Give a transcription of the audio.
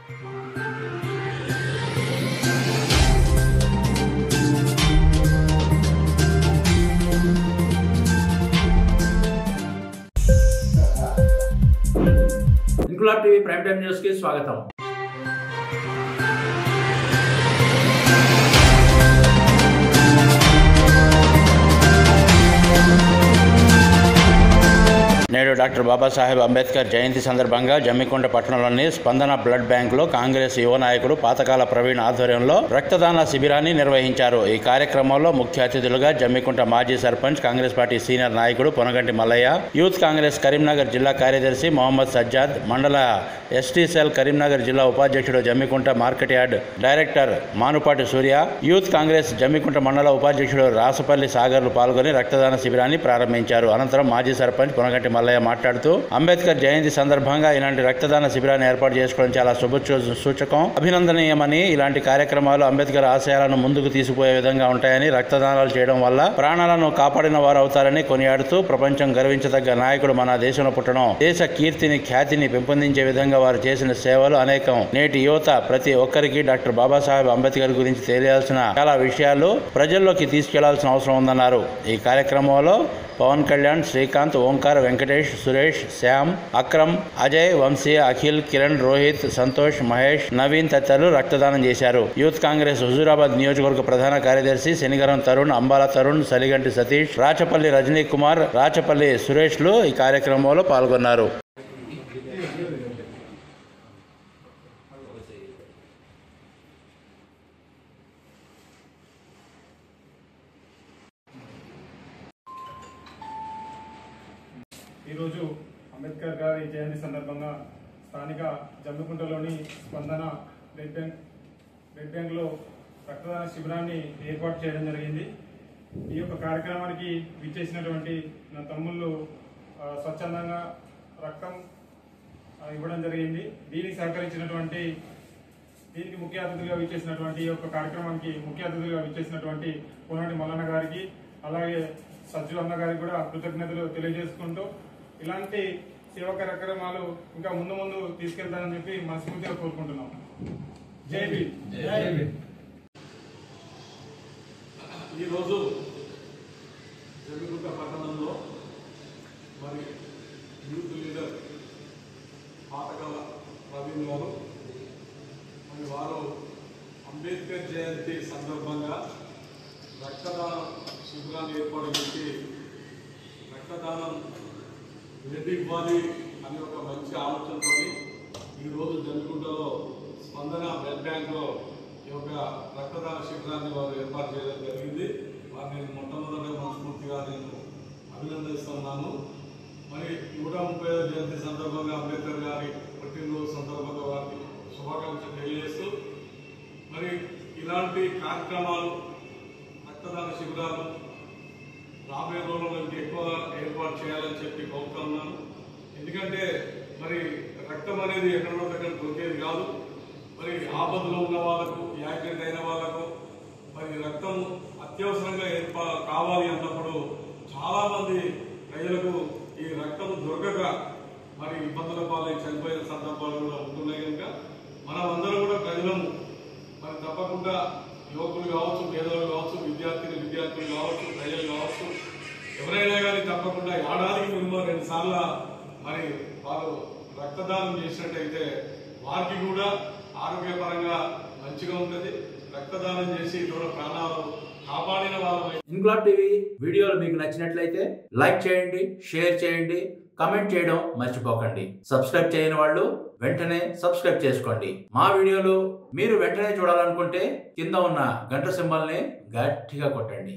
Inquilab TV prime time news కి స్వాగతం. నేడు డాక్టర్ బాబాసాహెబ్ అంబేద్కర్ జయంతి సందర్భంగా జమ్మికుంట పట్టణంలోని స్పందన బ్లడ్ బ్యాంకులో కాంగ్రెస్ యువ నాయకుడు పాతకాల ప్రవీణ్ ఆధ్వర్యంలో రక్తదాన శిబిరాన్ని నిర్వహించారు. ఈ కార్యక్రమంలో ముఖ్య అతిథులుగా జమ్మికుంట మాజీ సర్పంచ్, కాంగ్రెస్ పార్టీ సీనియర్ నాయకుడు పొనగంటి మల్లయ్య, యూత్ కాంగ్రెస్ కరీంనగర్ జిల్లా కార్యదర్శి మొహమ్మద్ సజ్జాద్, మండల ఎస్టీ సెల్ కరీంనగర్ జిల్లా ఉపాధ్యక్షుడు, Jammikunta market yard director Manupati Surya, youth Congress Jammikunta మండల ఉపాధ్యక్షుడు రాసపల్లి సాగర్లు పాల్గొని రక్తదాన శిబిరాన్ని ప్రారంభించారు. అనంతరం మాజీ సర్పంచ్ పొనగంటి మల్లయ్య మాట్లాడుతూ అంబేద్కర్ జయంతి సందర్భంగా ఇలాంటి రక్తదాన శిబిరాన్ని ఏర్పాటు చేసుకోవడం చాలా సూచకం, అభినందనీయమని, ఇలాంటి కార్యక్రమాలు అంబేద్కర్ ఆశయాలను ముందుకు తీసుకుపోయే విధంగా ఉంటాయని, రక్తదానాలు చేయడం వల్ల ప్రాణాలను కాపాడిన వారు అవుతారని కొనియాడుతూ ప్రపంచం గర్వించదగ్గ నాయకుడు మన దేశంలో పుట్టడం, దేశ కీర్తిని ఖ్యాతిని పెంపొందించే విధంగా వారు చేసిన సేవలు అనేకం. నేటి యువత ప్రతి ఒక్కరికి డాక్టర్ బాబాసాహెబ్ అంబేద్కర్ గురించి తెలియాల్సిన చాలా విషయాలు ప్రజల్లోకి తీసుకెళ్లాల్సిన అవసరం ఉందన్నారు. ఈ కార్యక్రమంలో పవన్ కళ్యాణ్, శ్రీకాంత్, ఓంకార్, వెంకటేష్, సురేష్, శ్యామ్, అక్రమ్, అజయ్, వంశీ, అఖిల్, కిరణ్, రోహిత్, సంతోష్, మహేష్, నవీన్ తదితరులు రక్తదానం చేశారు. యూత్ కాంగ్రెస్ హుజూరాబాద్ నియోజకవర్గ ప్రధాన కార్యదర్శి శనిగరం తరుణ్, అంబాల తరుణ్, సలిగంటి సతీష్, రాచపల్లి రజనీ కుమార్, రాచపల్లి సురేష్లు ఈ కార్యక్రమంలో పాల్గొన్నారు. ఈరోజు అంబేద్కర్ గారి జయంతి సందర్భంగా స్థానిక జమ్మికుంటలోని స్పందన బ్లడ్ బ్యాంక్లో రక్తదాన శిబిరాన్ని ఏర్పాటు చేయడం జరిగింది. ఈ యొక్క కార్యక్రమానికి విచ్చేసినటువంటి నా తమ్ముళ్ళు స్వచ్ఛందంగా రక్తం ఇవ్వడం జరిగింది. దీనికి సహకరించినటువంటి ముఖ్య అతిథులుగా విచ్చేసినటువంటి ఈ యొక్క కార్యక్రమానికి ముఖ్య అతిథులుగా విచ్చేసినటువంటి పొనగంటి మల్లన్న గారికి, అలాగే సజ్జు అన్న గారికి కూడా కృతజ్ఞతలు తెలియజేసుకుంటూ ఇలాంటి సేవా కార్యక్రమాలు ఇంకా ముందు తీసుకెళ్తానని చెప్పి మనస్ఫూర్తిగా కోరుకుంటున్నాం. జై భీమ్. ఈరోజు జమ్మికుంట పట్టణంలో మరి యూత్ లీడర్ పాతకాల ప్రవీణ్ గారు మరి వారు అంబేద్కర్ జయంతి సందర్భంగా రక్తదాన శిబిరాన్ని ఏర్పాటు చేసి రక్తదానం బ్లడ్ ఇవ్వాలి అనే ఒక మంచి ఆలోచనతో ఈరోజు జమ్మికుంటలో స్పందన బ్లడ్ బ్యాంక్లో ఈ యొక్క రక్తదాన శిబిరాన్ని వారు ఏర్పాటు చేయడం జరిగింది. వారిని మొట్టమొదటి మనస్ఫూర్తిగా నేను అభినందిస్తున్నాను. మరి 135వ జయంతి సందర్భంగా అంబేద్కర్ గారి పుట్టినరోజు సందర్భంగా వారికి శుభాకాంక్షలు తెలియజేస్తూ మరి ఇలాంటి కార్యక్రమాలు, రక్తదాన శిబిరాలు రాబోయే రోజుల్లో ఎక్కువ ఏర్పాటు చేయాలని చెప్పి కోరుతున్నాను. ఎందుకంటే మరి రక్తం అనేది ఎక్కడో దగ్గర దొరికేది కాదు. మరి ఆపదలో ఉన్న వాళ్ళకు, యాక్సిడెంట్ అయిన వాళ్ళకు మరి రక్తం అత్యవసరంగా కావాలి అన్నప్పుడు చాలా మంది ప్రజలకు ఈ రక్తం దొరకక మరి ఇబ్బందుల పాలై చనిపోయిన సందర్భాలు కూడా ఉంటున్నాయి. కనుక మనం అందరం కూడా ప్రజలను మరి తప్పకుండా యువకులు కావచ్చు, పేదలు కావచ్చు, విద్యార్థులు కావచ్చు, ప్రజలు కావచ్చు, ఎవరైనా కానీ తప్పకుండా ఏడాదికి మినిమం 2 సార్లు మరి వారు రక్తదానం చేసినట్టయితే వారికి కూడా ఆరోగ్యపరంగా మంచిగా ఉంటుంది. రక్తదానం చేసి ఇతరుల ప్రాణాలు కాపాడిన వాళ్ళు. ఇంక్లాబ్ టీవీ వీడియోలు మీకు నచ్చినట్లయితే లైక్ చేయండి, షేర్ చేయండి, కమెంట్ చేయడం మర్చిపోకండి. సబ్స్క్రైబ్ చేయని వాళ్ళు వెంటనే సబ్స్క్రైబ్ చేసుకోండి. మా వీడియోలు మీరు వెంటనే చూడాలనుకుంటే కింద ఉన్న గంట సింబల్ని గట్టిగా కొట్టండి.